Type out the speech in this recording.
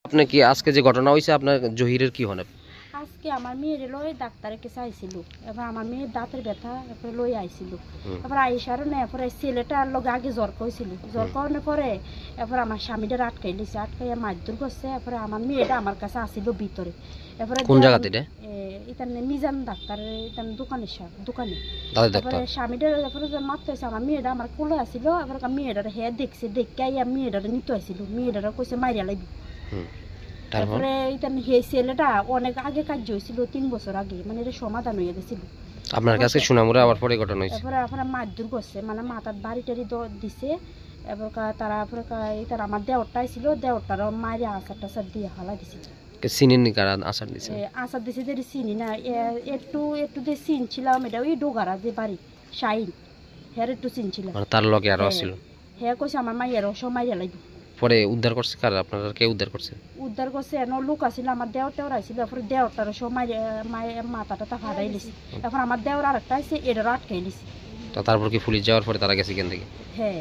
আপনি কি আজকে যে ঘটনা হয়েছে আপনার জহিরের কি হনে? আজকে আমার মেয়ের লই ডাক্তারের কাছে আইছিল, এবার আমার মেয়ের দাঁতের ব্যথা এরপরে লই আইছিল, এবার আইসার না এরপরে ছেলেটার লগে আগে জ্বর কইছিল, জ্বর করানোর পরে এরপর আমার স্বামীটা আটকাই দিছে, আটকাইয়া মারধর করছে। এরপরে আমার মেয়েটা আমার কাছে আসিল ভিতরে। এরপরে কোন জায়গাতে এটা মিজান ডাক্তারের এটা দোকানে তারপরে স্বামীটা এরপরে মারতে হয়েছে। আমার মেয়েটা আমার কোলে আসিল, এবার মেয়েটার হ্যাঁ দেখছে, দেখে আইয়া মেয়েটারে নিতে আসিল, মেয়েটারা কইছে মারিয়া লাগবে। তারপরে এই ছেলেটা অনেক আগে কাজ হয়েছিল, 3 বছর আগে, মানে এটা সমাধান হয়ে গেছিল। আপনার কাছে শোনামুরা আবার পরে ঘটনা হয়েছে। এরপরে মারধর করছে, মানে মাথার বাড়ি টাড়ি দিছে। এবার তারা আমার দেওরটা ছিল, দেওরটার মায়ের আচার টাচার দিয়ে হালা দিছে। চিনেননি কারা আচার দিছে? আচার দিছে যে চিনি না, একটু দিয়ে চিনছিলাম, এটা ওই ডোগারা যে বাড়ি শাইন, হ্যাঁ একটু চিনছিলাম। তার লগে আরো ছিল? হ্যাঁ কইছে আমার মায়ের সব মাইয়া লাগবে। পরে উদ্ধার করছে কারা? আপনারা কে উদ্ধার করছে? উদ্ধার করছে এন লোক আসছিল, আমার দেওরটাও আইছিল। তারপরে দেওরটার সব মায়ের মাথাটা ফাটাই লিছে। এখন আমার দেওর আরেকটা আছে, এটারও আটকাই লিছে। তারপর কি পুলিশ যাওয়ার পরে তারা গেছে এখান থেকে? হ্যাঁ।